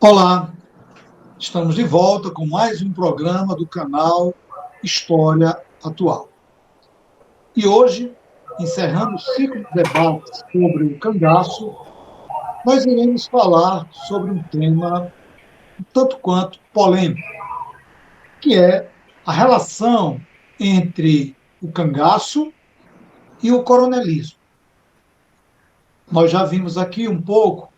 Olá, estamos de volta com mais um programa do canal História Atual. E hoje, encerrando o ciclo de debates sobre o cangaço, nós iremos falar sobre um tema um tanto quanto polêmico, que é a relação entre o cangaço e o coronelismo. Nós já vimos aqui um pouco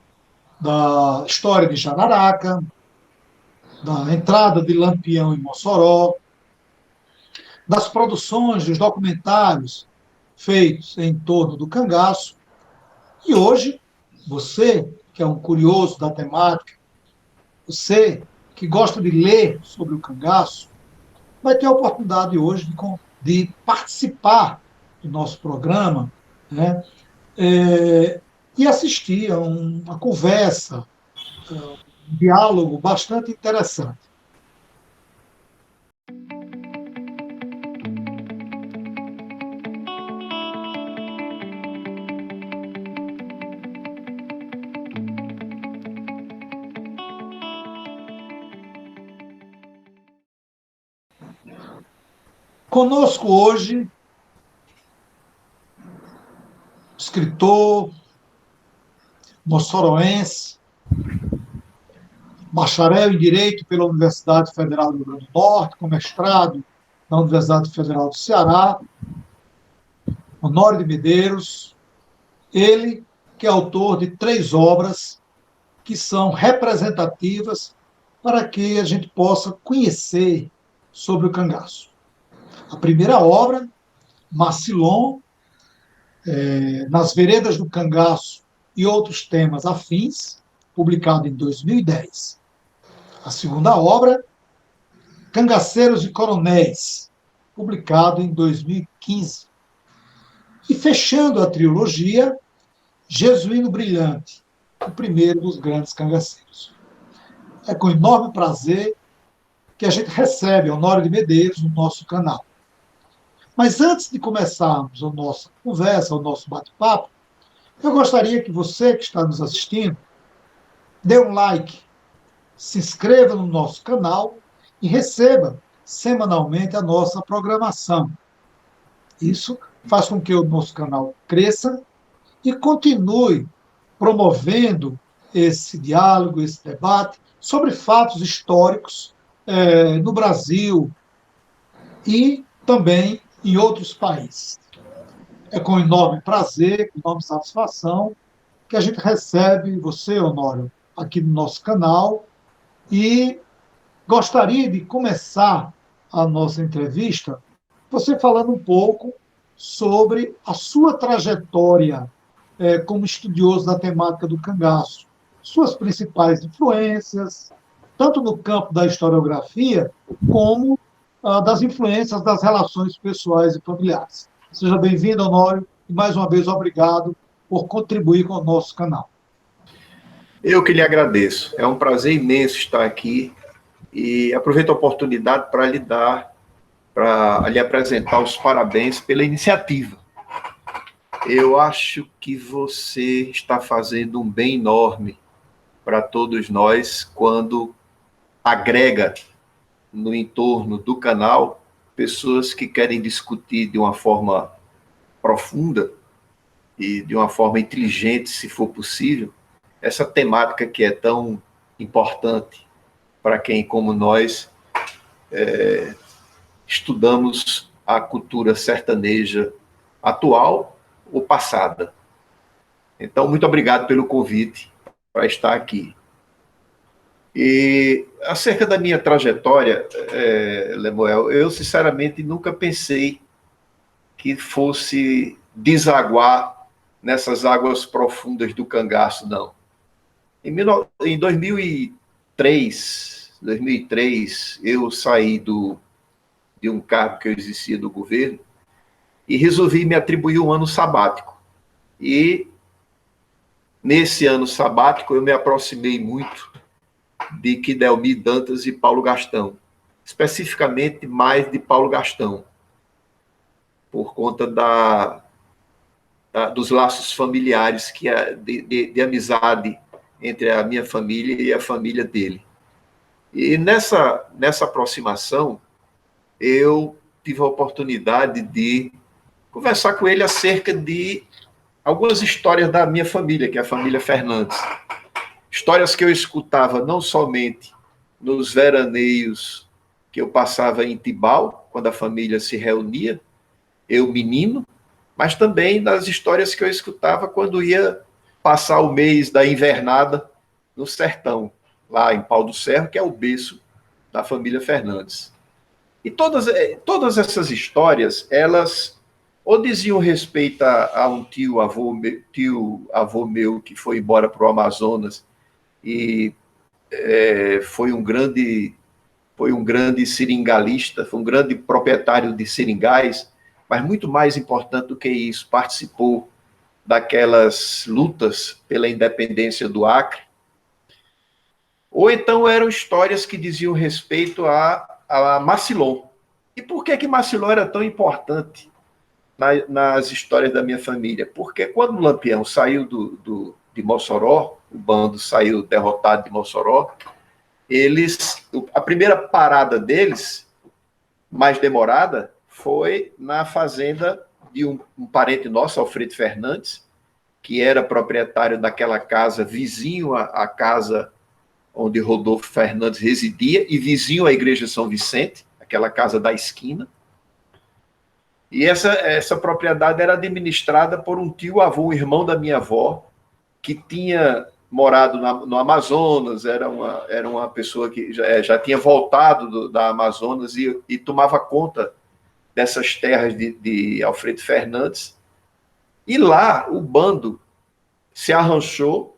da história de Jararaca, da entrada de Lampião em Mossoró, das produções, dos documentários feitos em torno do cangaço. E hoje, você, que é um curioso da temática, você que gosta de ler sobre o cangaço, vai ter a oportunidade hoje de participar do nosso programa, né, e assistir a uma conversa, um diálogo bastante interessante. Conosco hoje, escritor, moçoroense, bacharel em Direito pela Universidade Federal do Rio Grande do Norte, com mestrado na Universidade Federal do Ceará, Honório de Medeiros, ele que é autor de 3 obras que são representativas para que a gente possa conhecer sobre o cangaço. A primeira obra, Macilon, Nas Veredas do Cangaço e Outros Temas Afins, publicado em 2010. A segunda obra, Cangaceiros e Coronéis, publicado em 2015. E fechando a trilogia, Jesuíno Brilhante, o primeiro dos grandes cangaceiros. É com enorme prazer que a gente recebe Honório de Medeiros no nosso canal. Mas antes de começarmos a nossa conversa, o nosso bate-papo, eu gostaria que você que está nos assistindo dê um like, se inscreva no nosso canal e receba semanalmente a nossa programação. Isso faz com que o nosso canal cresça e continue promovendo esse diálogo, esse debate sobre fatos históricos no Brasil e também em outros países. É com enorme prazer, com enorme satisfação, que a gente recebe você, Honório, aqui no nosso canal e gostaria de começar a nossa entrevista você falando um pouco sobre a sua trajetória como estudioso da temática do cangaço, suas principais influências, tanto no campo da historiografia, como das influências das relações pessoais e familiares. Seja bem-vindo, Honório, e mais uma vez obrigado por contribuir com o nosso canal. Eu que lhe agradeço. É um prazer imenso estar aqui e aproveito a oportunidade para lhe apresentar os parabéns pela iniciativa. Eu acho que você está fazendo um bem enorme para todos nós quando agrega no entorno do canal pessoas que querem discutir de uma forma profunda e de uma forma inteligente, se for possível, essa temática que é tão importante para quem, como nós, estudamos a cultura sertaneja atual ou passada. Então, muito obrigado pelo convite para estar aqui. E acerca da minha trajetória, Lemuel, eu sinceramente nunca pensei que fosse desaguar nessas águas profundas do cangaço, não. Em 2003, eu saí de um cargo que eu exercia do governo e resolvi me atribuir um ano sabático. E nesse ano sabático eu me aproximei muito de Quidelmir Dantas e Paulo Gastão, especificamente mais de Paulo Gastão, por conta dos laços familiares de amizade entre a minha família e a família dele. E nessa aproximação, eu tive a oportunidade de conversar com ele acerca de algumas histórias da minha família, que é a família Fernandes. Histórias que eu escutava não somente nos veraneios que eu passava em Tibau, quando a família se reunia, eu menino, mas também nas histórias que eu escutava quando ia passar o mês da invernada no sertão, lá em Pau do Cerro, que é o berço da família Fernandes. E todas essas histórias, elas ou diziam respeito a um tio-avô meu que foi embora para o Amazonas e foi um grande seringalista, foi um grande proprietário de seringais, mas muito mais importante do que isso, participou daquelas lutas pela independência do Acre. Ou então eram histórias que diziam respeito a Macilon. E por que Macilon era tão importante nas histórias da minha família? Porque quando o Lampião saiu de Mossoró, o bando saiu derrotado de Mossoró, a primeira parada deles, mais demorada, foi na fazenda de um parente nosso, Alfredo Fernandes, que era proprietário daquela casa, vizinho à casa onde Rodolfo Fernandes residia, e vizinho à Igreja São Vicente, aquela casa da esquina. E essa propriedade era administrada por um tio-avô, um irmão da minha avó, que tinha morado no Amazonas, era uma pessoa que já tinha voltado da Amazonas e tomava conta dessas terras de Alfredo Fernandes. E lá o bando se arranchou.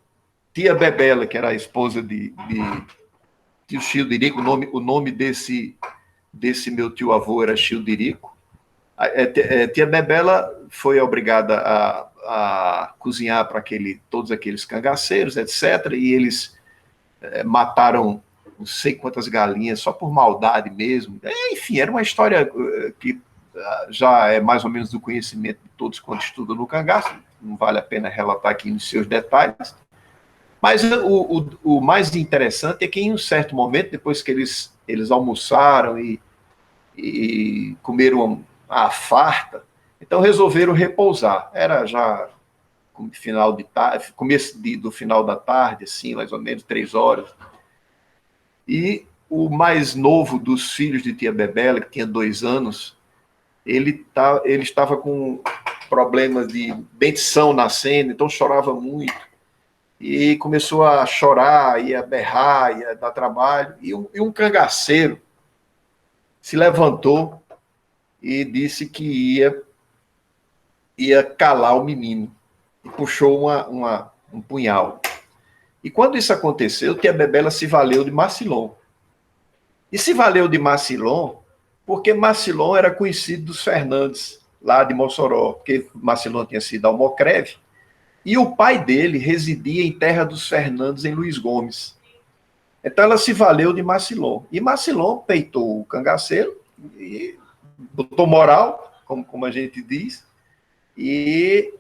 Tia Bebela, que era a esposa de tio Childerico, o nome desse meu tio-avô era Childerico. Tia Bebela foi obrigada a cozinhar para todos aqueles cangaceiros, etc. E eles mataram não sei quantas galinhas só por maldade mesmo. Enfim, era uma história que já é mais ou menos do conhecimento de todos quando estudam no cangaço. Não vale a pena relatar aqui nos seus detalhes. Mas o mais interessante é que em um certo momento, depois que eles almoçaram e comeram a farta, então resolveram repousar. Era já final de tarde, começo do final da tarde, assim, mais ou menos 3 horas. E o mais novo dos filhos de tia Bebela, que tinha 2 anos, ele estava com problemas de dentição nascendo, então chorava muito. E começou a chorar, ia berrar, ia dar trabalho. E um cangaceiro se levantou e disse que ia calar o menino. E puxou um punhal. E quando isso aconteceu, tia Bebela se valeu de Macilon. E se valeu de Macilon porque Macilon era conhecido dos Fernandes, lá de Mossoró, porque Macilon tinha sido almocreve. E o pai dele residia em Terra dos Fernandes, em Luiz Gomes. Então ela se valeu de Macilon. E Macilon peitou o cangaceiro e botou moral, como a gente diz. E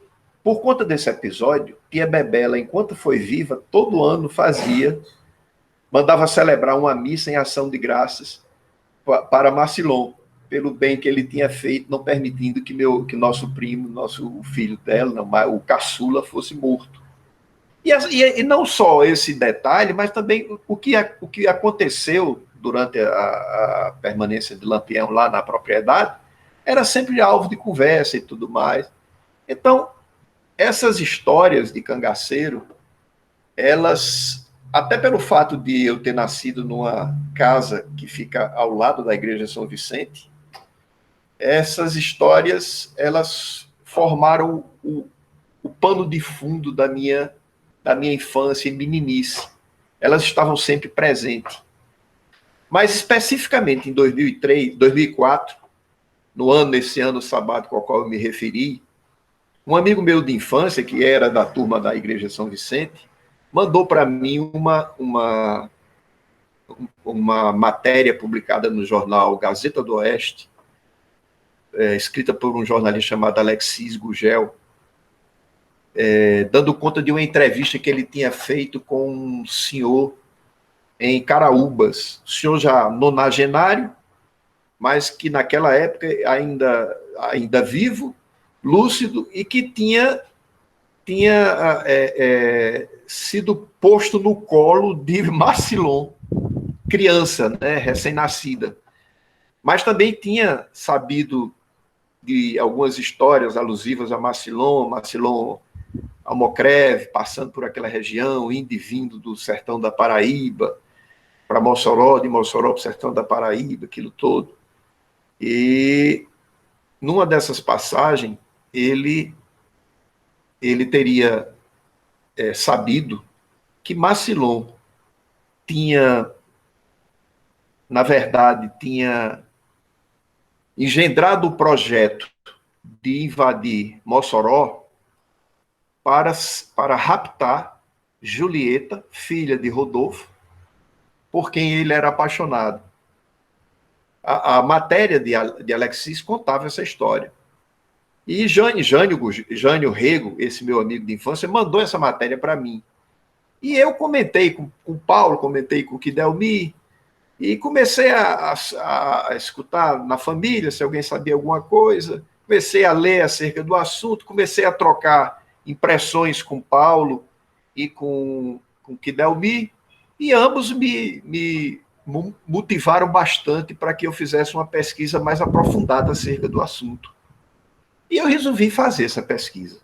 por conta desse episódio, tia Bebela, enquanto foi viva, todo ano mandava celebrar uma missa em ação de graças para Macilon, pelo bem que ele tinha feito, não permitindo que nosso primo, o filho dela, o caçula, fosse morto. E não só esse detalhe, mas também o que aconteceu durante a permanência de Lampião lá na propriedade, era sempre alvo de conversa e tudo mais. Então, essas histórias de cangaceiro, elas, até pelo fato de eu ter nascido numa casa que fica ao lado da Igreja São Vicente, essas histórias, elas formaram o pano de fundo da minha infância e meninice. Elas estavam sempre presentes. Mas, especificamente em 2004, nesse ano sabático ao qual eu me referi, um amigo meu de infância, que era da turma da Igreja São Vicente, mandou para mim uma matéria publicada no jornal Gazeta do Oeste, escrita por um jornalista chamado Alexis Gugel, dando conta de uma entrevista que ele tinha feito com um senhor em Caraúbas, um senhor já nonagenário, mas que naquela época ainda vivo, lúcido, e que tinha sido posto no colo de Massillon, criança, né, recém-nascida. Mas também tinha sabido de algumas histórias alusivas a Massillon Almocreve, passando por aquela região, indo e vindo do sertão da Paraíba para Mossoró, de Mossoró para o sertão da Paraíba, aquilo todo. E numa dessas passagens, ele teria sabido que Massillon na verdade, tinha engendrado o projeto de invadir Mossoró para raptar Julieta, filha de Rodolfo, por quem ele era apaixonado. A matéria de Alexis contava essa história. E Jânio Rego, esse meu amigo de infância, mandou essa matéria para mim. E eu comentei com o Paulo, comentei com o Kidelmi, e comecei a escutar na família se alguém sabia alguma coisa, comecei a ler acerca do assunto, comecei a trocar impressões com Paulo e com Kidelmi, e ambos me motivaram bastante para que eu fizesse uma pesquisa mais aprofundada acerca do assunto. E eu resolvi fazer essa pesquisa.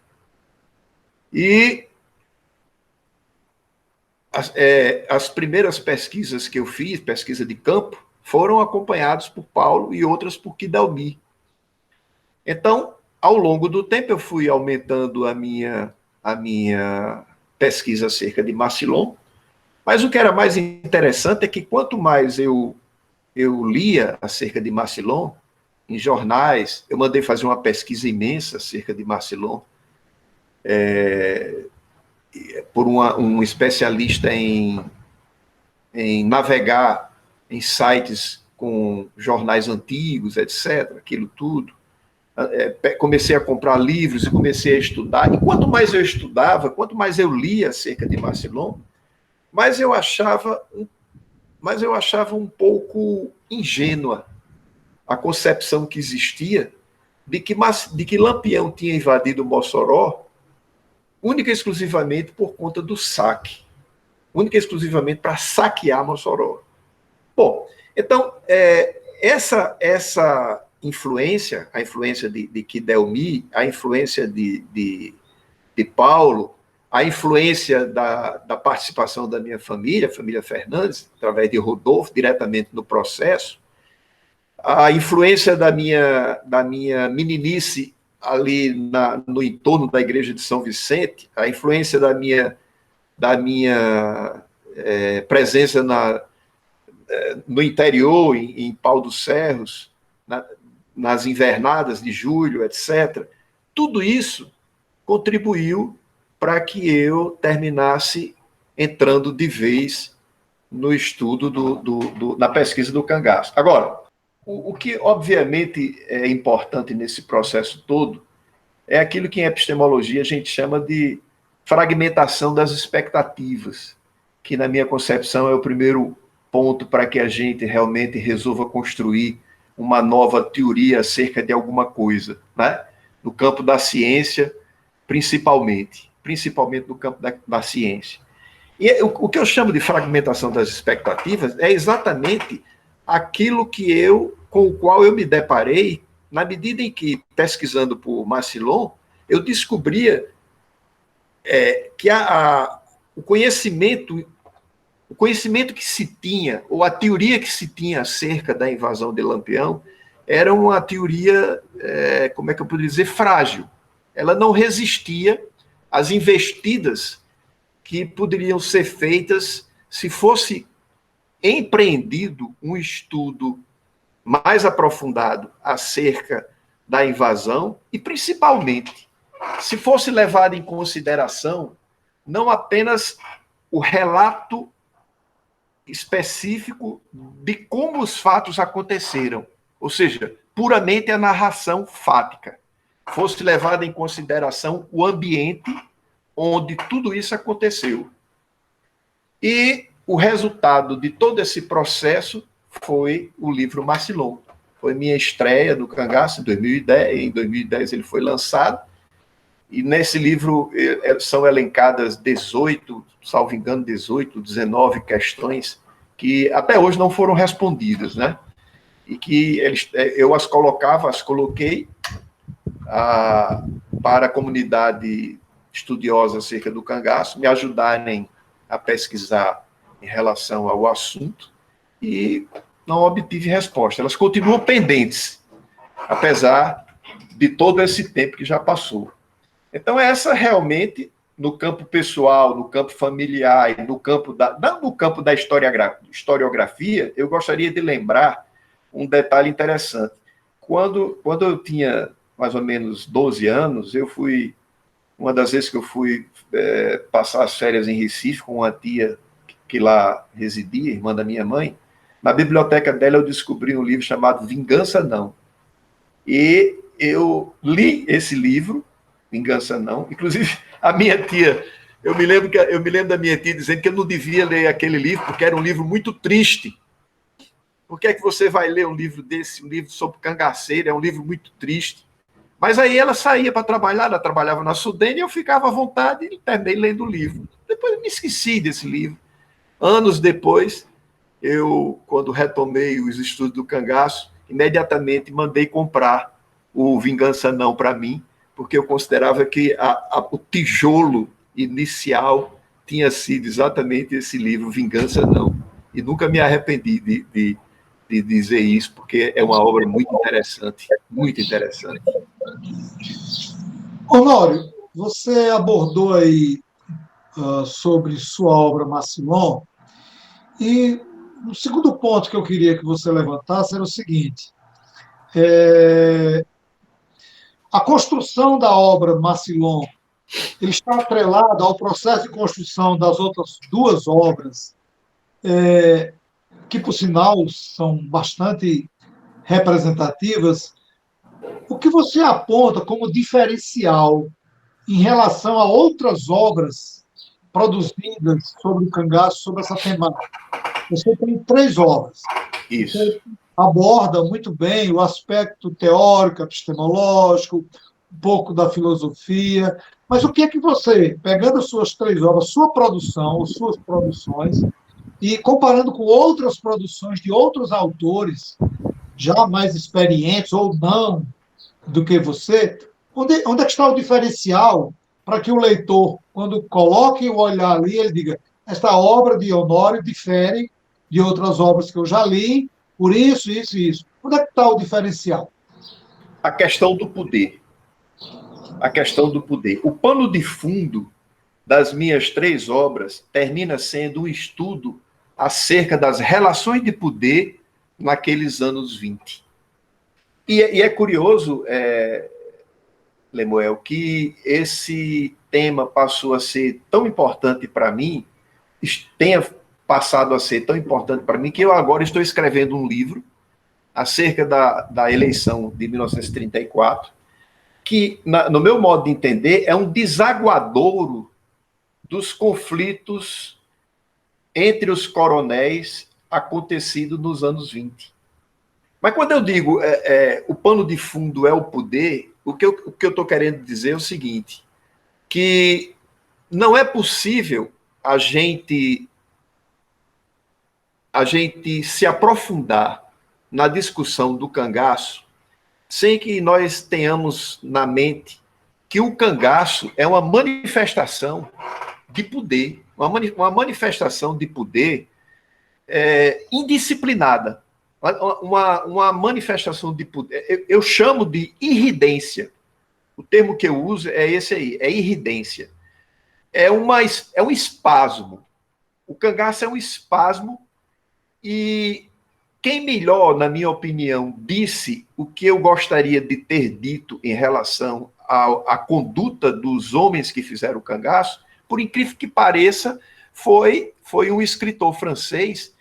E as primeiras pesquisas que eu fiz, pesquisa de campo, foram acompanhadas por Paulo e outras por Kidelmi. Então, ao longo do tempo, eu fui aumentando a minha pesquisa acerca de Massillon, mas o que era mais interessante é que quanto mais eu lia acerca de Massillon, em jornais, eu mandei fazer uma pesquisa imensa acerca de Massillon, por um especialista em navegar em sites com jornais antigos, etc., aquilo tudo. Comecei a comprar livros e comecei a estudar. E quanto mais eu estudava, quanto mais eu lia acerca de Massillon, mais eu achava um pouco ingênua a concepção que existia de que Lampião tinha invadido Mossoró única e exclusivamente por conta do saque, única e exclusivamente para saquear Mossoró. Bom, então, essa influência, a influência de Kidelmi, a influência de Paulo, a influência da participação da minha família, a família Fernandes, através de Rodolfo, diretamente no processo, a influência da minha meninice ali no entorno da igreja de São Vicente, a influência da minha presença no interior, em Pau dos Ferros, nas invernadas de julho, etc. Tudo isso contribuiu para que eu terminasse entrando de vez no estudo na pesquisa do cangaço. Agora, o que obviamente é importante nesse processo todo é aquilo que em epistemologia a gente chama de fragmentação das expectativas, que na minha concepção é o primeiro ponto para que a gente realmente resolva construir uma nova teoria acerca de alguma coisa, né? No campo da ciência, principalmente no campo da ciência. E o que eu chamo de fragmentação das expectativas é exatamente aquilo com o qual eu me deparei na medida em que, pesquisando por Massillon, eu descobria que o conhecimento que se tinha, ou a teoria que se tinha acerca da invasão de Lampião, era uma teoria, como é que eu poderia dizer, frágil. Ela não resistia às investidas que poderiam ser feitas se fosse empreendido um estudo mais aprofundado acerca da invasão e, principalmente, se fosse levado em consideração não apenas o relato específico de como os fatos aconteceram, ou seja, puramente a narração fática, fosse levado em consideração o ambiente onde tudo isso aconteceu. E o resultado de todo esse processo foi o livro Macilon. Foi minha estreia no Cangaço em 2010. Em 2010 ele foi lançado. E nesse livro são elencadas 18, salvo engano, 18, 19 questões que até hoje não foram respondidas, né? E que eu as coloquei para a comunidade estudiosa acerca do cangaço, me ajudarem a pesquisar em relação ao assunto, e não obtive resposta. Elas continuam pendentes, apesar de todo esse tempo que já passou. Então, essa realmente, no campo pessoal, no campo familiar e no campo da historiografia, eu gostaria de lembrar um detalhe interessante. Quando eu tinha mais ou menos 12 anos, uma das vezes que eu fui passar as férias em Recife com uma tia que lá residia, irmã da minha mãe, na biblioteca dela eu descobri um livro chamado Vingança Não. E eu li esse livro, Vingança Não. Inclusive, a minha tia, eu me lembro da minha tia dizendo que eu não devia ler aquele livro, porque era um livro muito triste. Por que é que você vai ler um livro desse, um livro sobre cangaceiro? É um livro muito triste. Mas aí ela saía para trabalhar, ela trabalhava na Sudene, e eu ficava à vontade e terminei lendo o livro. Depois eu me esqueci desse livro. Anos depois, quando retomei os estudos do cangaço, imediatamente mandei comprar o Vingança Não para mim, porque eu considerava que o tijolo inicial tinha sido exatamente esse livro, Vingança Não. E nunca me arrependi de dizer isso, porque é uma obra muito interessante, muito interessante. Honório, você abordou aí sobre sua obra Macilon, e o segundo ponto que eu queria que você levantasse era o seguinte: a construção da obra Macilon, ele está atrelado ao processo de construção das outras duas obras, que, por sinal, são bastante representativas. O que você aponta como diferencial em relação a outras obras produzidas sobre o cangaço, sobre essa temática? Você tem 3 obras. Isso. Você aborda muito bem o aspecto teórico, epistemológico, um pouco da filosofia, mas o que é que você, pegando as suas 3 obras, sua produção, as suas produções, e comparando com outras produções de outros autores, já mais experientes ou não do que você, onde é que está o diferencial para que o leitor, quando coloque o olhar ali, ele diga: esta obra de Honório difere de outras obras que eu já li, por isso, isso e isso. Onde é que está o diferencial? A questão do poder. A questão do poder. O pano de fundo das minhas 3 obras termina sendo um estudo acerca das relações de poder naqueles anos 20. E é curioso, Lemuel, que esse tema passou a ser tão importante para mim, tenha passado a ser tão importante para mim, que eu agora estou escrevendo um livro acerca da eleição de 1934, que, no meu modo de entender, é um desaguadouro dos conflitos entre os coronéis acontecido nos anos 20. Mas quando eu digo o pano de fundo é o poder, o que eu estou querendo dizer é o seguinte, que não é possível a gente se aprofundar na discussão do cangaço sem que nós tenhamos na mente que o cangaço é uma manifestação de poder, uma manifestação de poder indisciplinada, uma manifestação de poder. Eu chamo de irridência. O termo que eu uso é esse aí, é irridência. É um espasmo. O cangaço é um espasmo, e quem melhor, na minha opinião, disse o que eu gostaria de ter dito em relação à conduta dos homens que fizeram o cangaço, por incrível que pareça, foi um escritor francês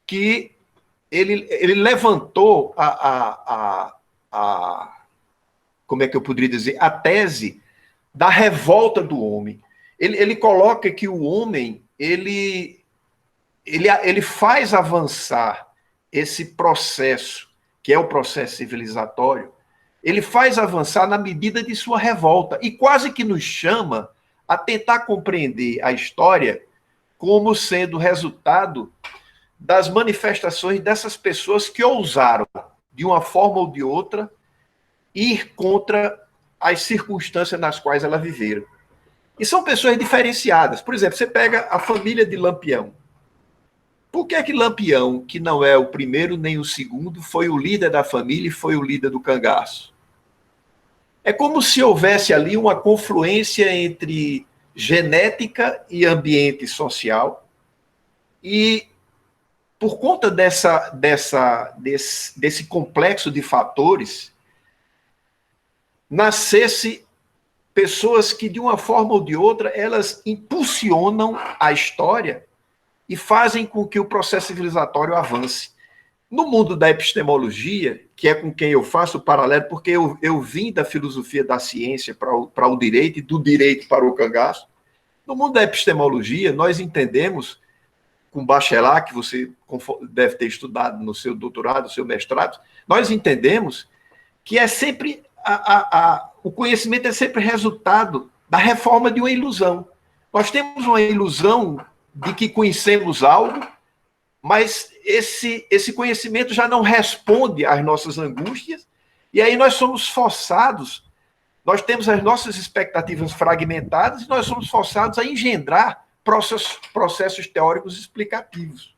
que ele levantou como é que eu poderia dizer, a tese da revolta do homem. ele coloca que o homem, ele faz avançar esse processo, que é o processo civilizatório, ele faz avançar na medida de sua revolta, e quase que nos chama a tentar compreender a história como sendo resultado das manifestações dessas pessoas que ousaram, de uma forma ou de outra, ir contra as circunstâncias nas quais elas viveram. E são pessoas diferenciadas. Por exemplo, você pega a família de Lampião. Por que Lampião, que não é o primeiro nem o segundo, foi o líder da família e foi o líder do cangaço? É como se houvesse ali uma confluência entre genética e ambiente social, e por conta desse complexo de fatores, nascesse pessoas que, de uma forma ou de outra, elas impulsionam a história e fazem com que o processo civilizatório avance. No mundo da epistemologia, que é com quem eu faço o paralelo, porque eu vim da filosofia da ciência para o direito, e do direito para o cangaço, no mundo da epistemologia, nós entendemos, com Bachelard, que você deve ter estudado no seu doutorado, no seu mestrado, nós entendemos que é sempre o conhecimento é sempre resultado da reforma de uma ilusão. Nós temos uma ilusão de que conhecemos algo, mas esse conhecimento já não responde às nossas angústias, e aí nós somos forçados, nós temos as nossas expectativas fragmentadas, e nós somos forçados a engendrar processos teóricos explicativos.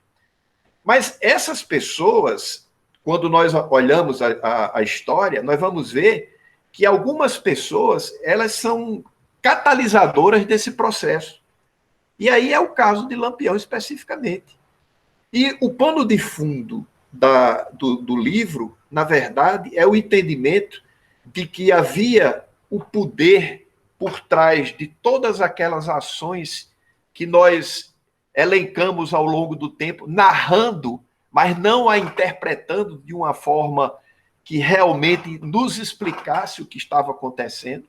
Mas essas pessoas, quando nós olhamos a história, nós vamos ver que algumas pessoas, elas são catalisadoras desse processo. E aí é o caso de Lampião especificamente. E o pano de fundo do livro, na verdade, é o entendimento de que havia o poder por trás de todas aquelas ações que nós elencamos ao longo do tempo, narrando, mas não a interpretando de uma forma que realmente nos explicasse o que estava acontecendo.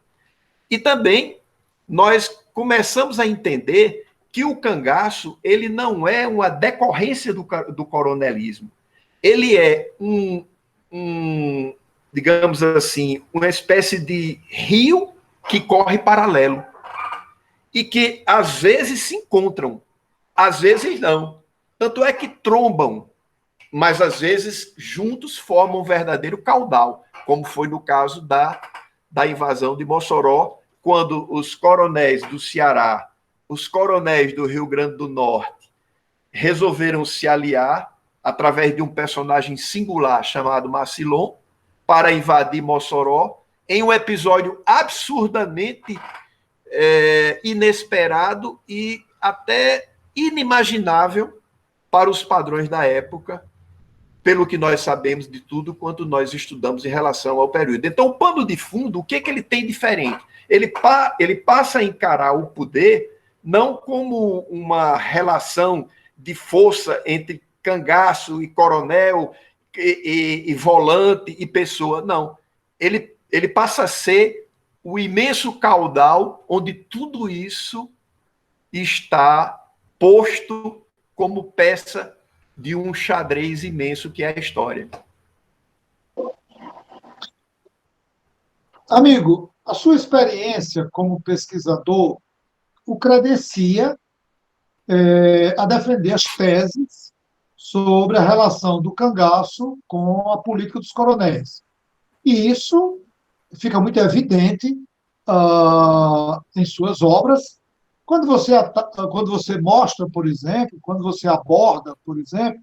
E também nós começamos a entender que o cangaço, ele não é uma decorrência do coronelismo. Ele é digamos assim, uma espécie de rio que corre paralelo e que às vezes se encontram, às vezes não. Tanto é que trombam, mas às vezes juntos formam um verdadeiro caudal, como foi no caso da invasão de Mossoró, quando os coronéis do Ceará, os coronéis do Rio Grande do Norte resolveram se aliar através de um personagem singular chamado Macilon para invadir Mossoró, em um episódio absurdamente inesperado e até inimaginável para os padrões da época, pelo que nós sabemos de tudo quanto nós estudamos em relação ao período. Então, o pano de fundo, o que ele tem diferente? Ele passa a encarar o poder não como uma relação de força entre cangaço e coronel, e volante e pessoa, não. Ele passa a ser o imenso caudal onde tudo isso está posto como peça de um xadrez imenso que é a história. Amigo, a sua experiência como pesquisador o credencia a defender as teses sobre a relação do cangaço com a política dos coronéis. E isso fica muito evidente em suas obras, quando você mostra, por exemplo, quando você aborda, por exemplo,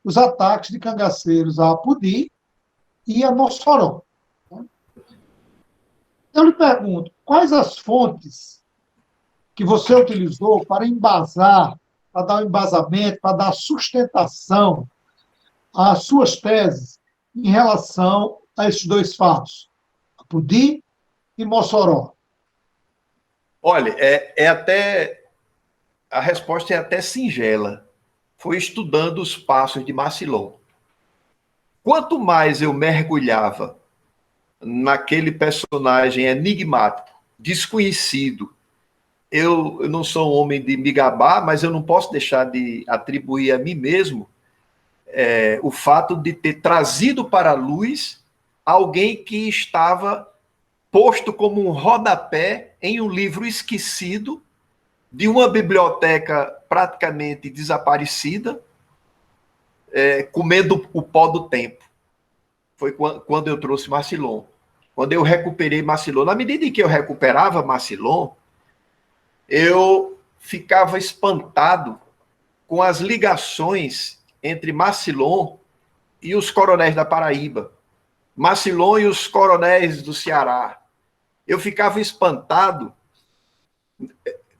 os ataques de cangaceiros a Apodi e a Mossoró. Eu lhe pergunto, quais as fontes que você utilizou para embasar, para dar um embasamento, para dar sustentação às suas teses em relação a esses dois fatos, Apodi e Mossoró? Olha, a resposta é até singela. Foi estudando os passos de Macilon. Quanto mais eu mergulhava naquele personagem enigmático, desconhecido, eu não sou um homem de me gabar, mas eu não posso deixar de atribuir a mim mesmo o fato de ter trazido para a luz alguém que estava posto como um rodapé em um livro esquecido de uma biblioteca praticamente desaparecida, comendo o pó do tempo. Foi quando eu trouxe Marcilon. Quando eu recuperei Marcilon, na medida em que eu recuperava Marcilon, eu ficava espantado com as ligações entre Marcilon e os coronéis da Paraíba, Marcilon e os coronéis do Ceará. Eu ficava espantado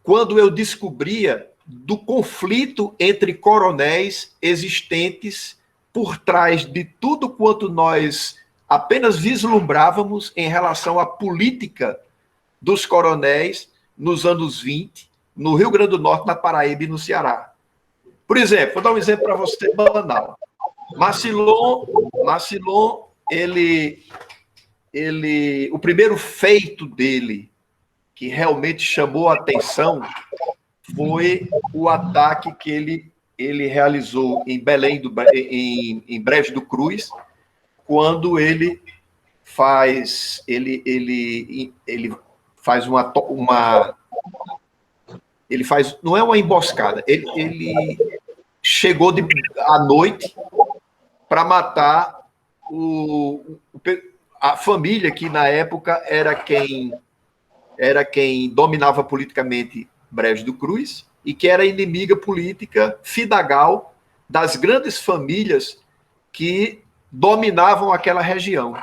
quando eu descobria do conflito entre coronéis existentes por trás de tudo quanto nós apenas vislumbrávamos em relação à política dos coronéis nos anos 20, no Rio Grande do Norte, na Paraíba e no Ceará. Por exemplo, vou dar um exemplo para você banal. Marcilon, o primeiro feito dele que realmente chamou a atenção foi o ataque que ele realizou em Belém, em Brejo do Cruz, quando ele faz não é uma emboscada, ele chegou à noite para matar a família que na época era quem dominava politicamente Brejo do Cruz e que era inimiga política fidagal das grandes famílias que dominavam aquela região.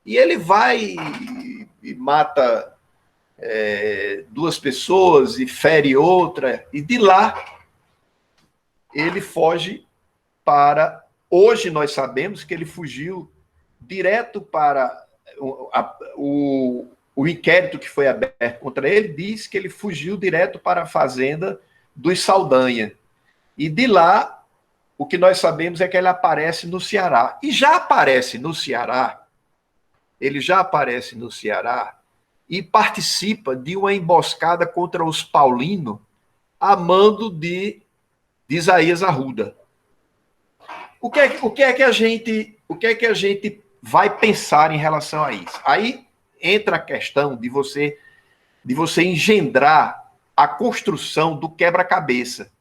E ele vai e mata duas pessoas e fere outra, e de lá ele foge para... Hoje nós sabemos que ele fugiu direto para o inquérito que foi aberto contra ele, diz que ele fugiu direto para a fazenda dos Saldanha. E de lá, o que nós sabemos é que ele aparece no Ceará. E já aparece no Ceará, e participa de uma emboscada contra os paulinos a mando de Isaías Arruda. O que é que a gente vai pensar em relação a isso? Aí entra a questão de você engendrar a construção do quebra-cabeça.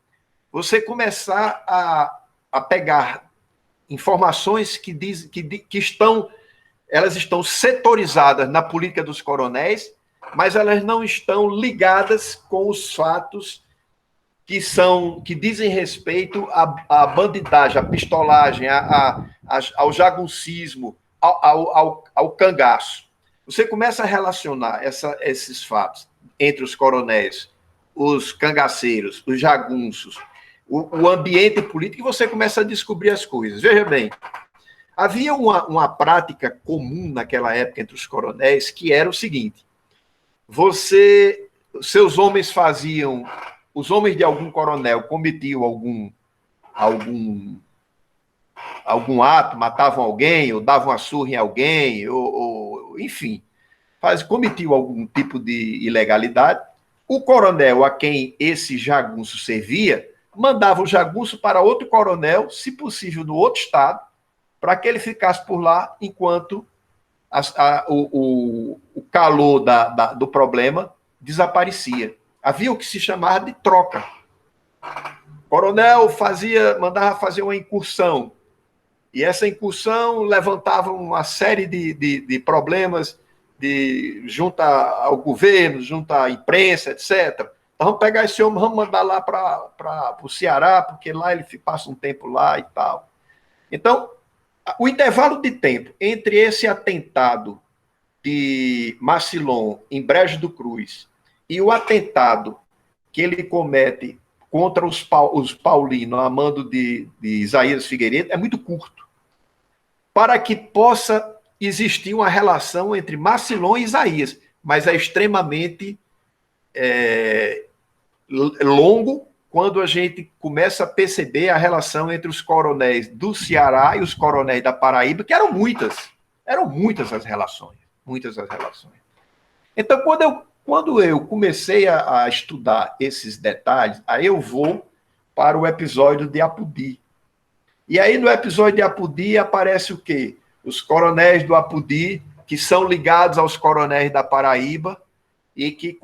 Você começar a pegar informações que elas estão setorizadas na política dos coronéis, mas elas não estão ligadas com os fatos que dizem respeito à bandidagem, à pistolagem, ao jaguncismo, ao cangaço. Você começa a relacionar esses fatos entre os coronéis, os cangaceiros, os jagunços, o ambiente político, e você começa a descobrir as coisas. Veja bem, havia uma prática comum naquela época entre os coronéis, que era o seguinte: seus homens faziam... Os homens de algum coronel cometiam algum ato, matavam alguém, ou davam uma surra em alguém, enfim, cometiam algum tipo de ilegalidade. O coronel a quem esse jagunço servia mandava o jagunço para outro coronel, se possível no outro estado, para que ele ficasse por lá enquanto o calor do problema desaparecia. Havia o que se chamava de troca. O coronel mandava fazer uma incursão, e essa incursão levantava uma série de problemas junto ao governo, junto à imprensa, etc. Então, vamos pegar esse homem, vamos mandar lá para o Ceará, porque lá ele passa um tempo lá e tal. Então, o intervalo de tempo entre esse atentado de Marcilon em Brejo do Cruz e o atentado que ele comete contra os paulinos a mando de Isaías Figueiredo é muito curto, para que possa existir uma relação entre Marcilon e Isaías, mas é extremamente longo quando a gente começa a perceber a relação entre os coronéis do Ceará e os coronéis da Paraíba, que eram muitas as relações, muitas as relações. Então, Quando eu comecei a estudar esses detalhes, aí eu vou para o episódio de Apodi. E aí no episódio de Apodi aparece o quê? Os coronéis do Apodi, que são ligados aos coronéis da Paraíba e que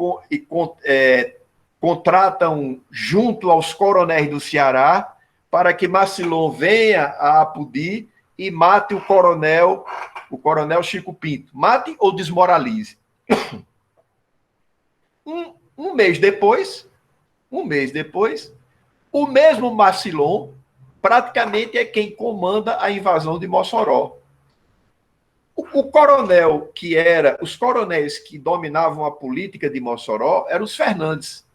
contratam junto aos coronéis do Ceará para que Macilon venha a Apodi e mate o coronel Chico Pinto. Mate ou desmoralize. Um mês depois, o mesmo Macilon praticamente é quem comanda a invasão de Mossoró. Os coronéis que dominavam a política de Mossoró eram os Fernandes.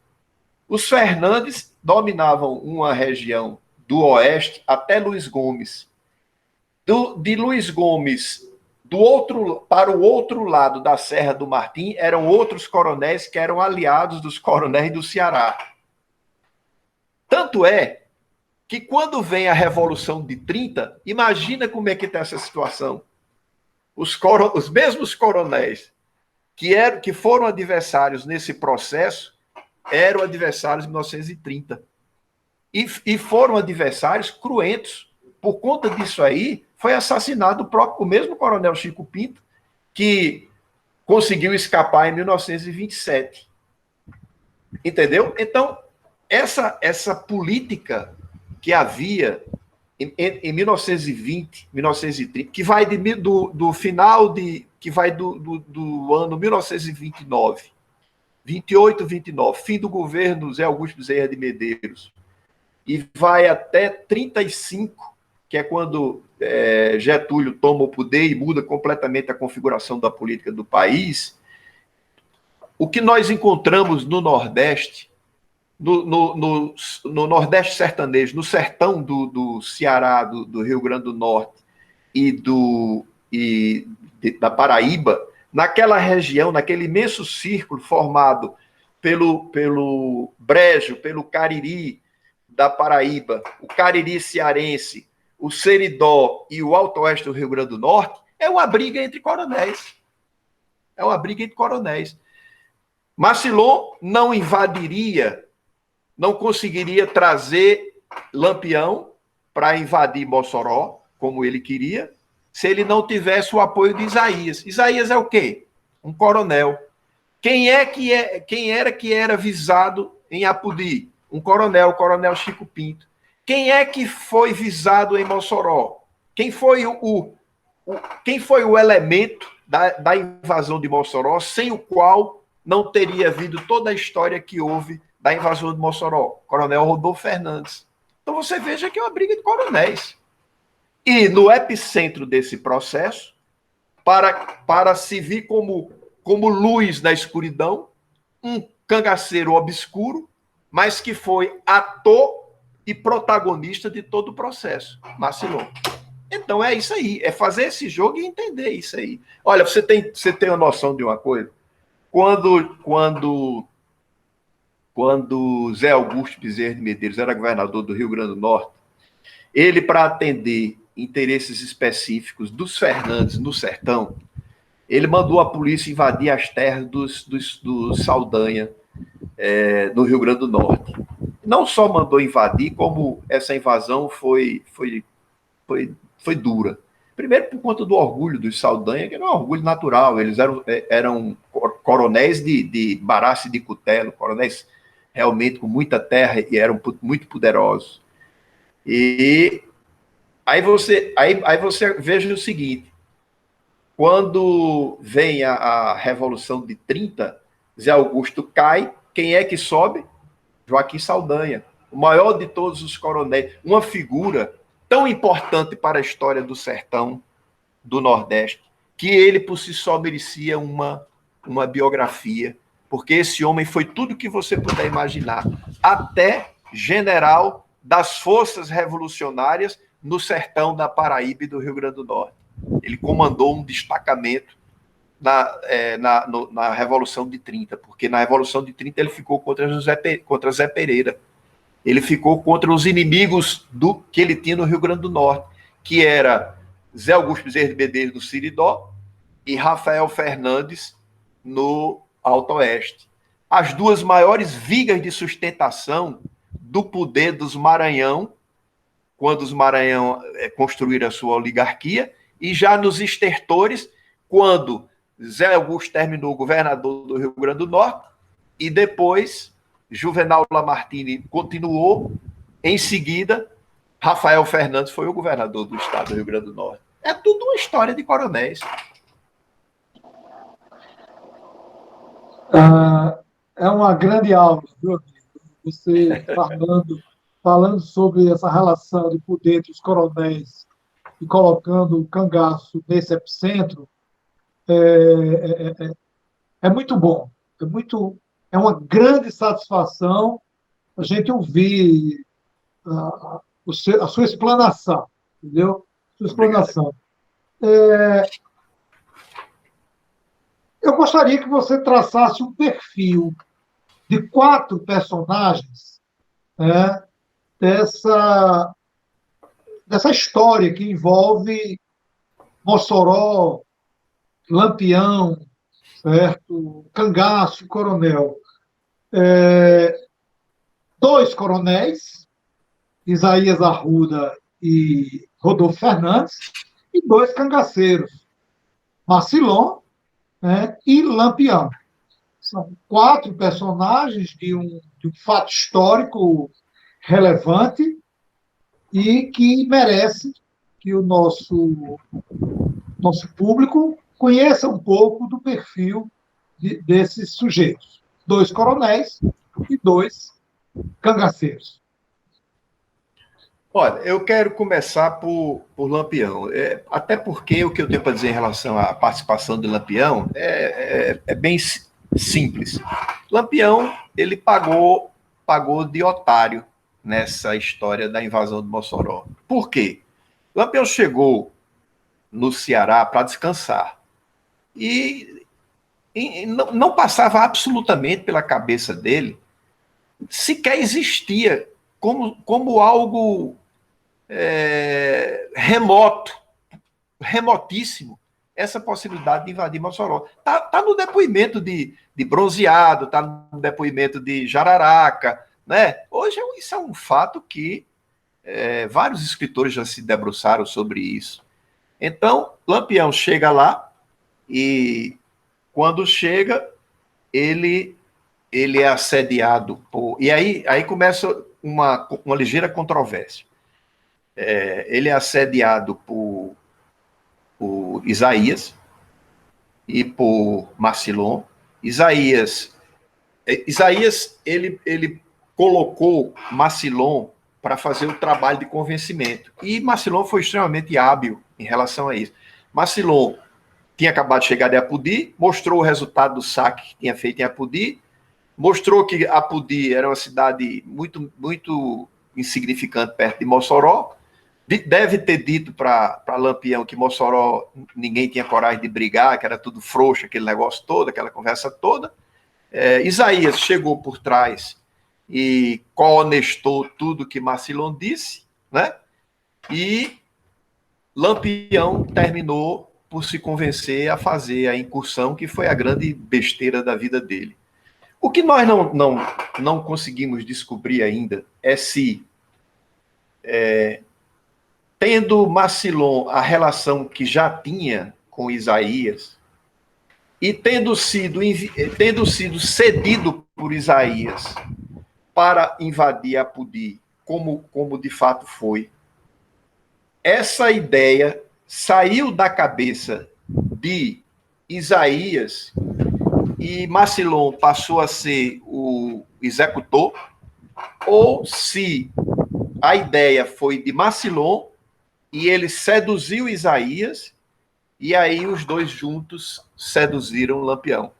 Os Fernandes dominavam uma região do oeste até Luiz Gomes. De Luiz Gomes para o outro lado da Serra do Martim eram outros coronéis que eram aliados dos coronéis do Ceará. Tanto é que quando vem a Revolução de 30, imagina como é que está essa situação. Os mesmos coronéis que foram adversários nesse processo eram adversários em 1930. E foram adversários cruentos. Por conta disso aí, foi assassinado o mesmo coronel Chico Pinto, que conseguiu escapar em 1927. Entendeu? Então, essa política que havia em 1920, 1930, que vai do final que vai do ano 1929, 28, 29, fim do governo Zé Augusto Bezerra de Medeiros, e vai até 35, que é quando Getúlio toma o poder e muda completamente a configuração da política do país. O que nós encontramos no Nordeste, no Nordeste sertanejo, no sertão do Ceará, do Rio Grande do Norte da Paraíba, naquela região, naquele imenso círculo formado pelo Brejo, pelo Cariri da Paraíba, o Cariri cearense, o Seridó e o Alto Oeste do Rio Grande do Norte, é uma briga entre coronéis. É uma briga entre coronéis. Macilon não invadiria, não conseguiria trazer Lampião para invadir Mossoró, como ele queria, se ele não tivesse o apoio de Isaías. Isaías é o quê? Um coronel. Quem era que era visado em Apodi? Um coronel, o coronel Chico Pinto. Quem é que foi visado em Mossoró? Quem foi o elemento da invasão de Mossoró, sem o qual não teria havido toda a história que houve da invasão de Mossoró? Coronel Rodolfo Fernandes. Então você veja que é uma briga de coronéis. E no epicentro desse processo, para se vir como luz na escuridão, um cangaceiro obscuro, mas que foi ator e protagonista de todo o processo, Macilon. Então é isso aí, é fazer esse jogo e entender isso aí. Olha, você tem uma noção de uma coisa? Quando Zé Augusto Bezerra de Medeiros era governador do Rio Grande do Norte, ele, para atender interesses específicos dos Fernandes no sertão, ele mandou a polícia invadir as terras do Saldanha, no Rio Grande do Norte. Não só mandou invadir, como essa invasão foi dura. Primeiro, por conta do orgulho dos Saldanha, que era um orgulho natural. Eles eram coronéis de Barace de Cutelo, coronéis realmente com muita terra e eram muito poderosos. E aí você veja o seguinte: quando vem a Revolução de 30, Zé Augusto cai, quem é que sobe? Joaquim Saldanha, o maior de todos os coronéis, uma figura tão importante para a história do sertão do Nordeste, que ele por si só merecia uma biografia, porque esse homem foi tudo que você puder imaginar, até general das forças revolucionárias no sertão da Paraíba e do Rio Grande do Norte. Ele comandou um destacamento na Revolução de 30, porque na Revolução de 30 ele ficou contra Zé Pereira. Ele ficou contra os inimigos que ele tinha no Rio Grande do Norte, que era Zé Augusto Bezerra de Medeiros do Seridó e Rafael Fernandes no Alto Oeste. As duas maiores vigas de sustentação do poder dos Maranhão, quando os Maranhão construíram a sua oligarquia, e já nos estertores, quando Zé Augusto terminou governador do Rio Grande do Norte, e depois Juvenal Lamartine continuou, em seguida, Rafael Fernandes foi o governador do estado do Rio Grande do Norte. É tudo uma história de coronéis. É uma grande aula, viu, amigo? Você falando sobre essa relação de poder entre os coronéis e colocando o cangaço nesse epicentro, é muito bom. É uma grande satisfação a gente ouvir a sua explanação, entendeu? Sua Obrigado. explanação. Eu gostaria que você traçasse um perfil de 4 personagens, né, dessa, dessa história que envolve Mossoró, Lampião, certo? Cangaço, Coronel. 2 coronéis, Isaías Arruda e Rodolfo Fernandes, e 2 cangaceiros, Marcilon, né, e Lampião. São 4 personagens de um fato histórico relevante e que merece que o nosso público conheça um pouco do perfil desses sujeitos. 2 coronéis e 2 cangaceiros. Olha, eu quero começar por Lampião, até porque o que eu tenho para dizer em relação à participação de Lampião é bem simples. Lampião, ele pagou de otário nessa história da invasão de Mossoró. Por quê? Lampião chegou no Ceará para descansar e não passava absolutamente pela cabeça dele sequer existia como algo remotíssimo, essa possibilidade de invadir Mossoró. Tá no depoimento de Bronzeado, tá no depoimento de Jararaca, né? Hoje isso é um fato que vários escritores já se debruçaram sobre isso. Então, Lampião chega lá e quando chega, ele é assediado por... E aí começa uma ligeira controvérsia. Ele é assediado por Isaías e por Marcilon. Isaías ele colocou Marcilon para fazer o trabalho de convencimento. E Marcilon foi extremamente hábil em relação a isso. Marcilon tinha acabado de chegar de Apudi, mostrou o resultado do saque que tinha feito em Apudi, mostrou que Apudi era uma cidade muito, muito insignificante perto de Mossoró. Deve ter dito para Lampião que Mossoró ninguém tinha coragem de brigar, que era tudo frouxo, aquele negócio todo, aquela conversa toda. Isaías chegou por trás e cohonestou tudo que Marcilon disse, né? E Lampião terminou por se convencer a fazer a incursão, que foi a grande besteira da vida dele. O que nós não conseguimos descobrir ainda é se, tendo Marcilon a relação que já tinha com Isaías, e tendo sido cedido por Isaías para invadir Apudi, como de fato foi, essa ideia saiu da cabeça de Isaías e Marcilon passou a ser o executor, ou se a ideia foi de Marcilon e ele seduziu Isaías e aí os dois juntos seduziram Lampião.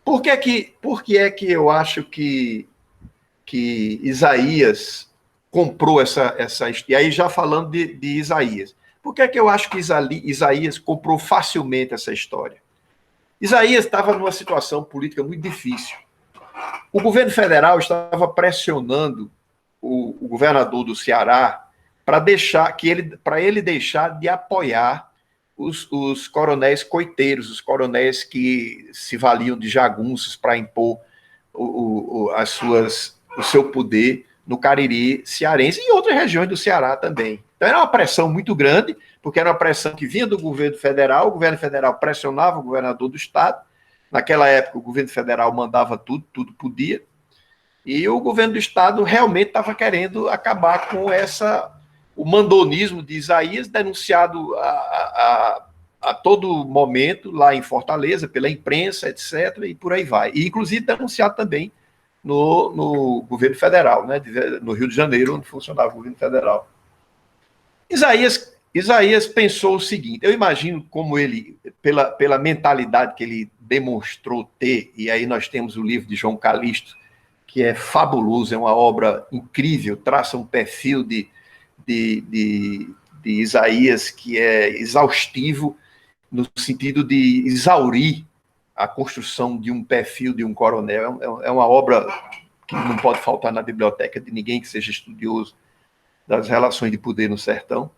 Por que é que eu acho que Isaías comprou essa... E aí já falando de Isaías. Por que é que eu acho que Isaías comprou facilmente essa história? Isaías estava numa situação política muito difícil. O governo federal estava pressionando o governador do Ceará para ele deixar de apoiar os coronéis coiteiros, os coronéis que se valiam de jagunços para impor o seu poder no Cariri cearense e em outras regiões do Ceará também. Então era uma pressão muito grande, porque era uma pressão que vinha do governo federal, o governo federal pressionava o governador do estado, naquela época o governo federal mandava tudo, tudo podia, e o governo do estado realmente estava querendo acabar com o mandonismo de Isaías, denunciado a todo momento lá em Fortaleza, pela imprensa, etc., e por aí vai. E, inclusive, denunciado também no governo federal, né, no Rio de Janeiro, onde funcionava o governo federal. Isaías pensou o seguinte, eu imagino como ele, pela mentalidade que ele demonstrou ter, e aí nós temos o livro de João Calixto, que é fabuloso, é uma obra incrível, traça um perfil de Isaías que é exaustivo, no sentido de exaurir a construção de um perfil de um coronel. É uma obra que não pode faltar na biblioteca de ninguém que seja estudioso das relações de poder no sertão.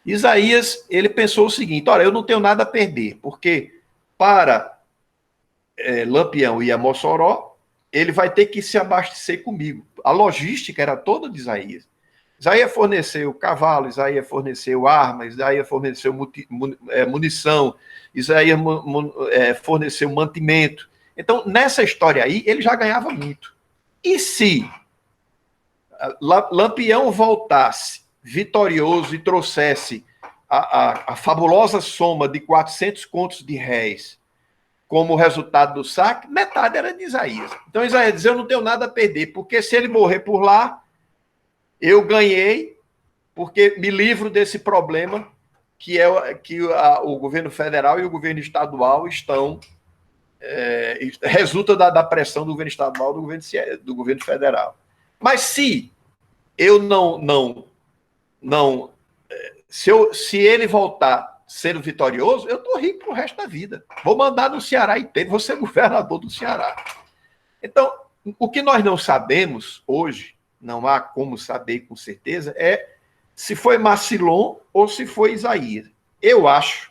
Isaías, ele pensou o seguinte, olha, eu não tenho nada a perder, porque para Lampião ir a Mossoró, ele vai ter que se abastecer comigo. A logística era toda de Isaías. Isaías forneceu cavalo, Isaías forneceu armas, Isaías forneceu munição, Isaías forneceu mantimento. Então, nessa história aí, ele já ganhava muito. E se Lampião voltasse vitorioso e trouxesse a fabulosa soma de 400 contos de réis como resultado do saque, metade era de Isaías. Então, Isaías diz, eu não tenho nada a perder, porque se ele morrer por lá, eu ganhei, porque me livro desse problema que o governo federal e o governo estadual estão... resulta da pressão do governo estadual do governo federal. Mas se eu se ele voltar sendo vitorioso, eu estou rico pro resto da vida. Vou mandar no Ceará inteiro, vou ser governador do Ceará. Então, o que nós não sabemos hoje, não há como saber com certeza, é se foi Macilon ou se foi Isaías. Eu acho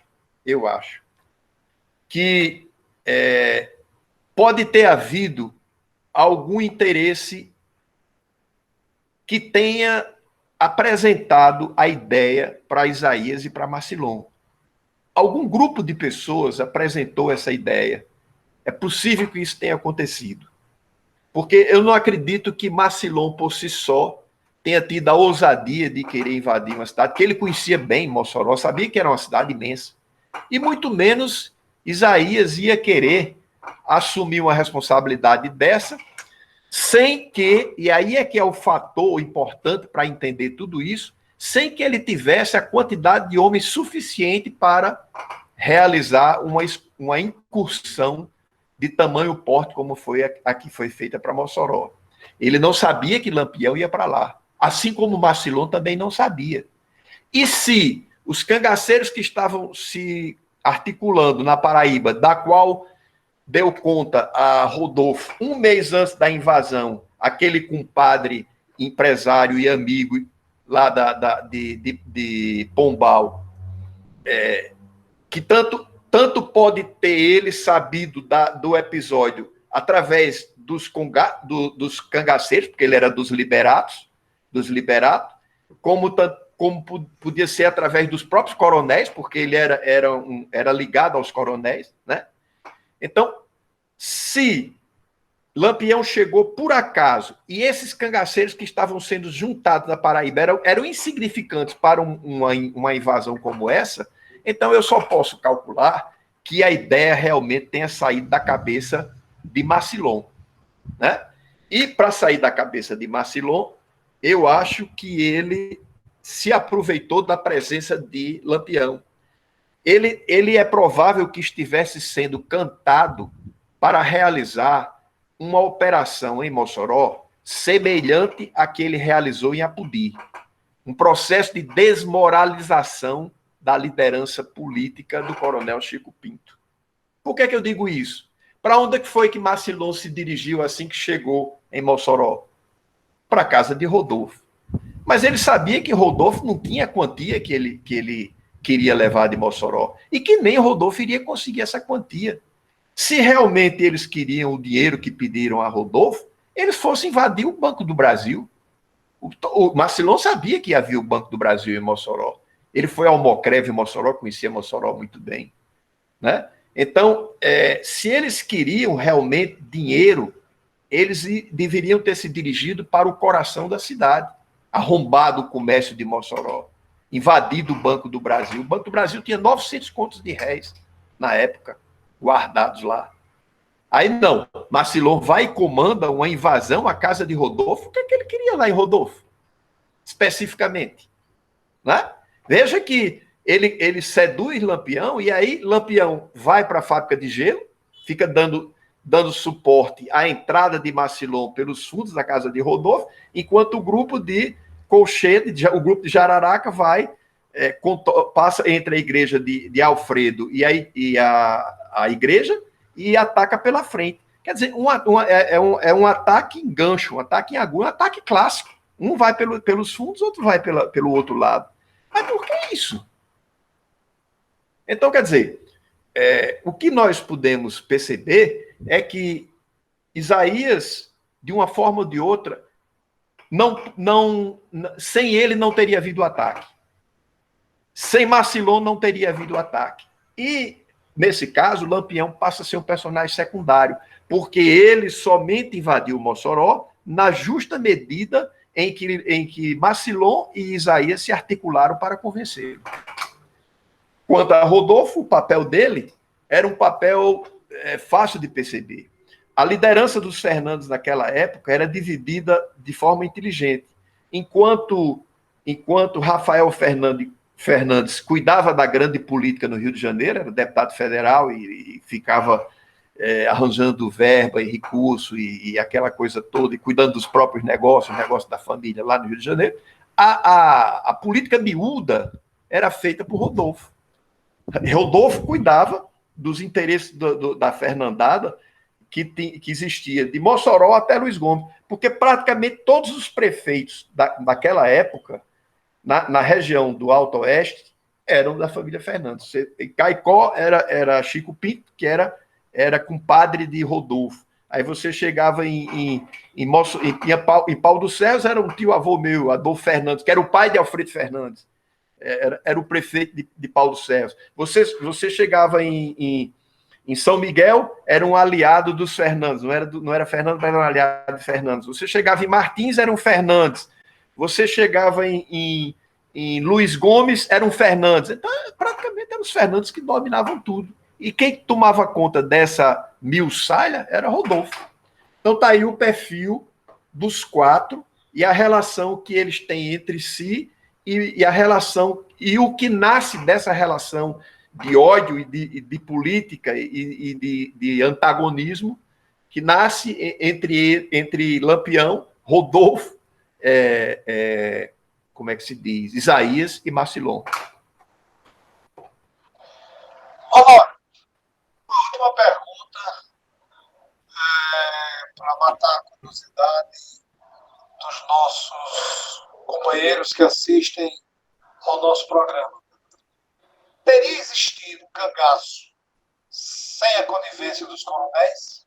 que pode ter havido algum interesse que tenha apresentado a ideia para Isaías e para Macilon. Algum grupo de pessoas apresentou essa ideia. É possível que isso tenha acontecido. Porque eu não acredito que Macilon, por si só, tenha tido a ousadia de querer invadir uma cidade, que ele conhecia bem Mossoró, sabia que era uma cidade imensa. E muito menos Isaías ia querer assumir uma responsabilidade dessa, sem que, e aí é que é o fator importante para entender tudo isso, sem que ele tivesse a quantidade de homens suficiente para realizar uma incursão de tamanho porte, como foi a que foi feita para Mossoró. Ele não sabia que Lampião ia para lá, assim como Macilon também não sabia. E se os cangaceiros que estavam se articulando na Paraíba, da qual deu conta a Rodolfo um mês antes da invasão, aquele compadre, empresário e amigo lá de Pombal, que tanto pode ter ele sabido do episódio através dos cangaceiros, porque ele era dos liberatos, como podia ser através dos próprios coronéis, porque ele era ligado aos coronéis, né? Então, se Lampião chegou por acaso e esses cangaceiros que estavam sendo juntados na Paraíba eram insignificantes para uma invasão como essa, então eu só posso calcular que a ideia realmente tenha saído da cabeça de Macilon, né? E para sair da cabeça de Macilon, eu acho que ele se aproveitou da presença de Lampião. Ele é provável que estivesse sendo cantado para realizar uma operação em Mossoró semelhante à que ele realizou em Apodi. Um processo de desmoralização da liderança política do coronel Chico Pinto. Por que eu digo isso? Para onde foi que Macilon se dirigiu assim que chegou em Mossoró? Para a casa de Rodolfo. Mas ele sabia que Rodolfo não tinha a quantia que queria levar de Mossoró, e que nem Rodolfo iria conseguir essa quantia. Se realmente eles queriam o dinheiro que pediram a Rodolfo, eles fossem invadir o Banco do Brasil. O Marcilon sabia que havia o Banco do Brasil em Mossoró. Ele foi ao Mocreve em Mossoró, conhecia Mossoró muito bem, né? Então, se eles queriam realmente dinheiro, eles deveriam ter se dirigido para o coração da cidade, arrombado o comércio de Mossoró, invadido o Banco do Brasil. O Banco do Brasil tinha 900 contos de réis na época, guardados lá. Aí não, Marcilon vai e comanda uma invasão à casa de Rodolfo. O que é que ele queria lá em Rodolfo, especificamente? Né? Veja que ele seduz Lampião, e aí Lampião vai para a fábrica de gelo, fica dando suporte à entrada de Marcilon pelos fundos da casa de Rodolfo, enquanto o grupo de Colchete, o grupo de Jararaca passa entre a igreja de Alfredo e a igreja e ataca pela frente. Quer dizer, um ataque em gancho, um ataque em agulha, um ataque clássico. Um vai pelos fundos, outro vai pelo outro lado. Mas por que isso? Então, quer dizer, o que nós podemos perceber é que Isaías, de uma forma ou de outra, sem ele não teria havido ataque. Sem Marcilon não teria havido ataque. E, nesse caso, Lampião passa a ser um personagem secundário, porque ele somente invadiu Mossoró na justa medida em que Marcilon e Isaías se articularam para convencê-lo. Quanto a Rodolfo, o papel dele era um papel fácil de perceber. A liderança dos Fernandes naquela época era dividida de forma inteligente. Enquanto Rafael Fernandes cuidava da grande política no Rio de Janeiro, era deputado federal e ficava arranjando verba e recurso e aquela coisa toda, e cuidando dos próprios negócios, o negócio da família lá no Rio de Janeiro, a política miúda era feita por Rodolfo. Rodolfo cuidava dos interesses da Fernandada que existia de Mossoró até Luiz Gomes, porque praticamente todos os prefeitos daquela época, na região do Alto Oeste, eram da família Fernandes. Caicó era Chico Pinto, que era compadre de Rodolfo. Aí você chegava em Pau dos Céus, era um tio-avô meu, Adolfo Fernandes, que era o pai de Alfredo Fernandes. Era o prefeito de Pau dos Céus. Você chegava em São Miguel, era um aliado dos Fernandes, não era Fernandes, mas era um aliado de Fernandes. Você chegava em Martins, era um Fernandes. Você chegava em Luiz Gomes, era um Fernandes. Então, praticamente eram os Fernandes que dominavam tudo. E quem tomava conta dessa milsalha era Rodolfo. Então está aí o perfil dos quatro e a relação que eles têm entre si e a relação e o que nasce dessa relação de ódio e de política e de antagonismo que nasce entre Lampião, Rodolfo, como é que se diz, Isaías e Marcilon. Olá, uma última pergunta para matar a curiosidade dos nossos companheiros que assistem ao nosso programa. Teria existido cangaço sem a conivência dos coronéis?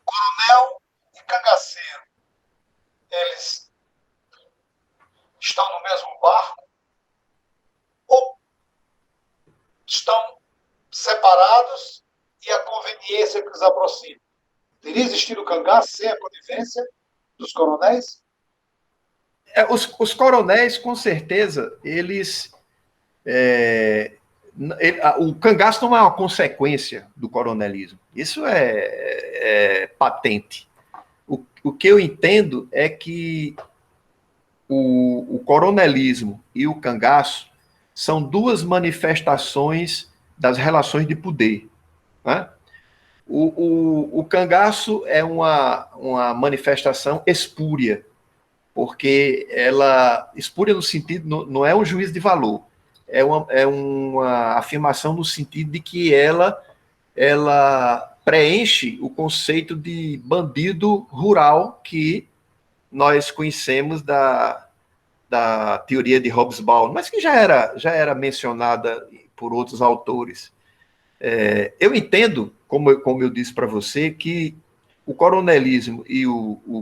Coronel e cangaceiro, eles estão no mesmo barco? Ou estão separados e a conveniência que os aproxima? Teria existido cangaço sem a conivência dos coronéis? Os coronéis, com certeza, o cangaço não é uma consequência do coronelismo. Isso é patente. O que eu entendo é que o coronelismo e o cangaço são duas manifestações das relações de poder. Né? O cangaço é uma manifestação espúria, porque ela espúria no sentido, não é um juízo de valor, é uma afirmação no sentido de que ela preenche o conceito de bandido rural que nós conhecemos da teoria de Hobsbawm, mas que já era mencionada por outros autores. Eu entendo, como eu disse para você, que o coronelismo e o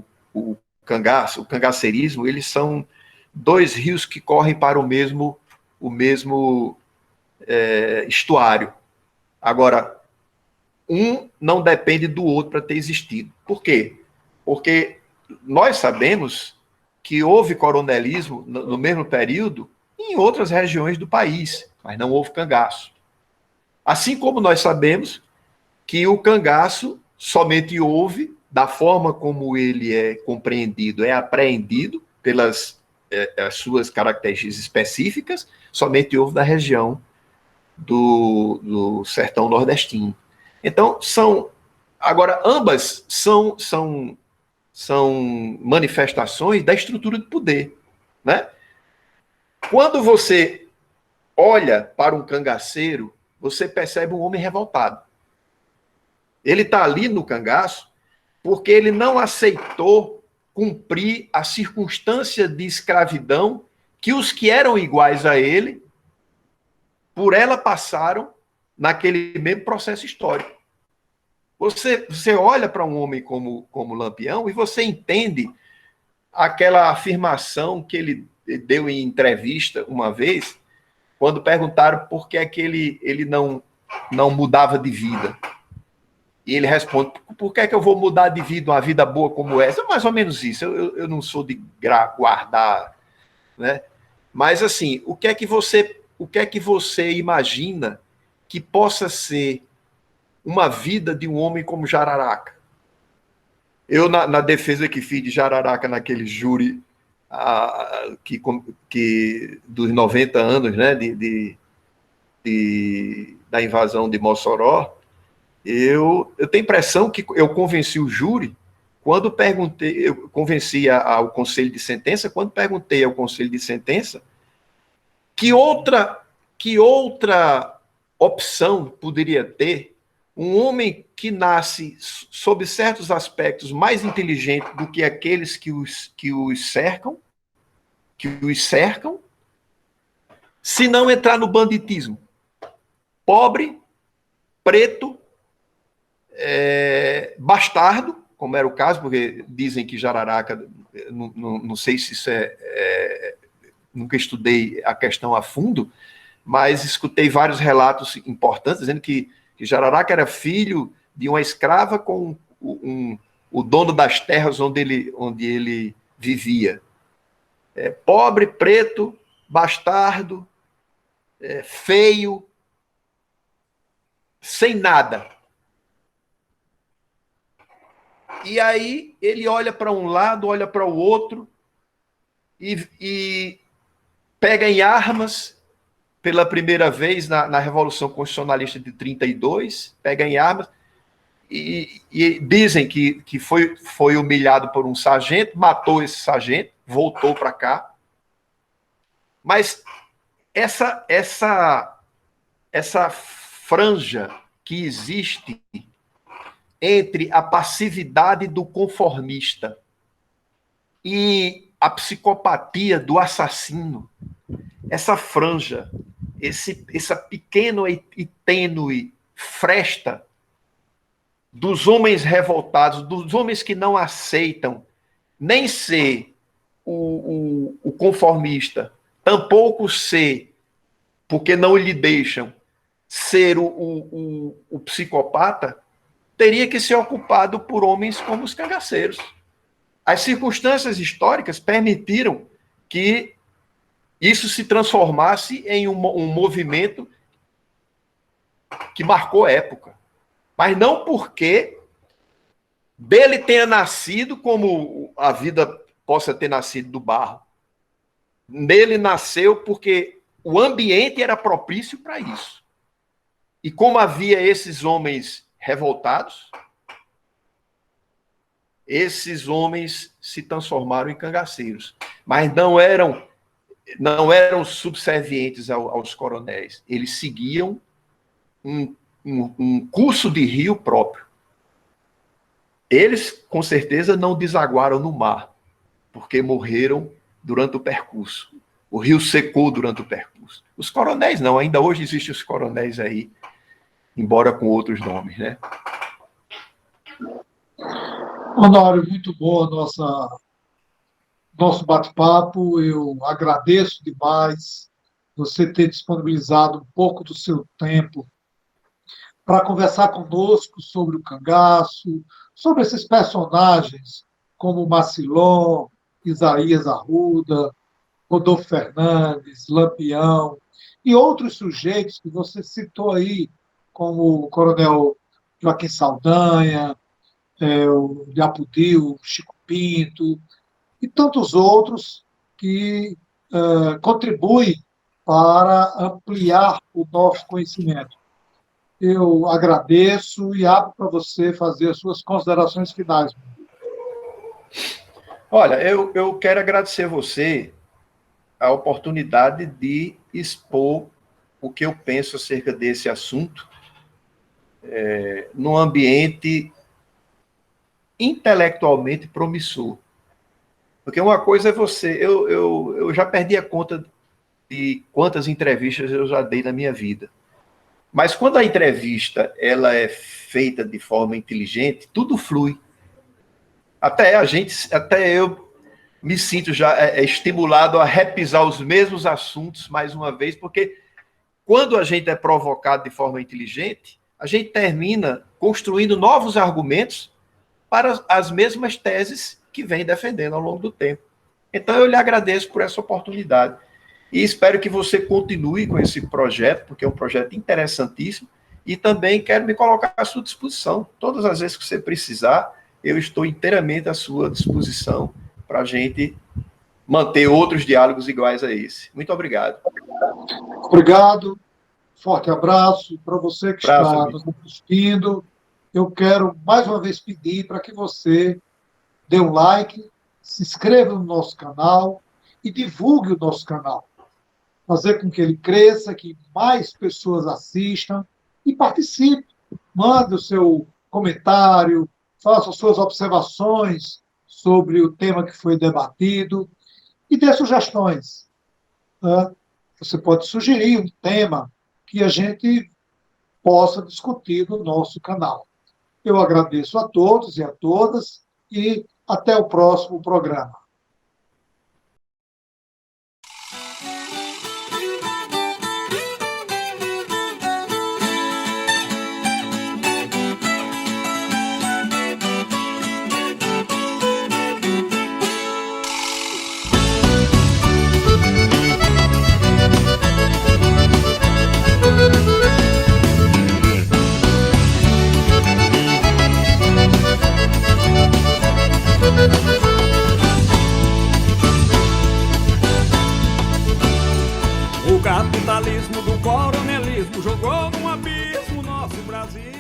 cangaço, o cangaceirismo, eles são dois rios que correm para o mesmo estuário. Agora, um não depende do outro para ter existido. Por quê? Porque nós sabemos que houve coronelismo no mesmo período em outras regiões do país, mas não houve cangaço. Assim como nós sabemos que o cangaço somente houve, da forma como ele é compreendido, é apreendido pelas as suas características específicas, somente houve na região do sertão nordestino. Então, agora, ambas são manifestações da estrutura de poder, né? Quando você olha para um cangaceiro, você percebe um homem revoltado. Ele está ali no cangaço porque ele não aceitou cumprir a circunstância de escravidão que os que eram iguais a ele, por ela passaram naquele mesmo processo histórico. Você olha para um homem como Lampião e você entende aquela afirmação que ele deu em entrevista uma vez, quando perguntaram por que é que ele não mudava de vida. E ele responde, por que é que eu vou mudar de vida, uma vida boa como essa? É mais ou menos isso, eu não sou de guardar, né? Mas, assim, o que é que você imagina que possa ser uma vida de um homem como Jararaca? Eu, na defesa que fiz de Jararaca naquele júri dos 90 anos, né, da invasão de Mossoró, eu tenho a impressão que eu convenci o júri quando perguntei, eu convenci ao conselho de sentença, quando perguntei ao conselho de sentença que outra opção poderia ter um homem que nasce sob certos aspectos mais inteligente do que aqueles que os cercam, se não entrar no banditismo. Pobre, preto, bastardo, como era o caso, porque dizem que Jararaca, não sei se isso nunca estudei a questão a fundo, mas escutei vários relatos importantes dizendo que Jararaca era filho de uma escrava com o dono das terras onde ele vivia. Pobre, preto, bastardo, feio, sem nada. E aí ele olha para um lado, olha para o outro e pega em armas pela primeira vez na Revolução Constitucionalista de 32, pega em armas e dizem que foi humilhado por um sargento, matou esse sargento, voltou para cá. Mas essa franja que existe entre a passividade do conformista e a psicopatia do assassino, essa franja, essa pequena e tênue fresta dos homens revoltados, dos homens que não aceitam nem ser o conformista, tampouco ser, porque não lhe deixam ser o psicopata, teria que ser ocupado por homens como os cangaceiros. As circunstâncias históricas permitiram que isso se transformasse em um movimento que marcou época. Mas não porque dele tenha nascido como a vida possa ter nascido do barro. Nele nasceu porque o ambiente era propício para isso. E como havia esses homens revoltados, esses homens se transformaram em cangaceiros. Mas não eram subservientes aos coronéis. Eles seguiam um curso de rio próprio. Eles, com certeza, não desaguaram no mar, porque morreram durante o percurso. O rio secou durante o percurso. Os coronéis não, ainda hoje existem os coronéis aí, embora com outros nomes, né? Honório, muito boa nosso bate-papo. Eu agradeço demais você ter disponibilizado um pouco do seu tempo para conversar conosco sobre o cangaço, sobre esses personagens como Macilon, Isaías Arruda, Rodolfo Fernandes, Lampião e outros sujeitos que você citou aí, como o Coronel Joaquim Saldanha, o Diapudil, o Chico Pinto e tantos outros que contribuem para ampliar o nosso conhecimento. Eu agradeço e abro para você fazer as suas considerações finais. Olha, eu quero agradecer a você a oportunidade de expor o que eu penso acerca desse assunto num ambiente intelectualmente promissor. Porque uma coisa é você... Eu já perdi a conta de quantas entrevistas eu já dei na minha vida. Mas quando a entrevista ela é feita de forma inteligente, tudo flui. Até eu me sinto já estimulado a repisar os mesmos assuntos mais uma vez, porque quando a gente é provocado de forma inteligente, a gente termina construindo novos argumentos para as mesmas teses que vem defendendo ao longo do tempo. Então eu lhe agradeço por essa oportunidade. E espero que você continue com esse projeto, porque é um projeto interessantíssimo, e também quero me colocar à sua disposição. Todas as vezes que você precisar, eu estou inteiramente à sua disposição para a gente manter outros diálogos iguais a esse. Muito obrigado. Obrigado, forte abraço para você que está nos assistindo. Eu quero mais uma vez pedir para que você dê um like, se inscreva no nosso canal e divulgue o nosso canal. Fazer com que ele cresça, que mais pessoas assistam e participem. Mande o seu comentário, faça suas observações sobre o tema que foi debatido e dê sugestões. Né? Você pode sugerir um tema que a gente possa discutir no nosso canal. Eu agradeço a todos e a todas e até o próximo programa. O capitalismo do coronelismo jogou num abismo nosso Brasil.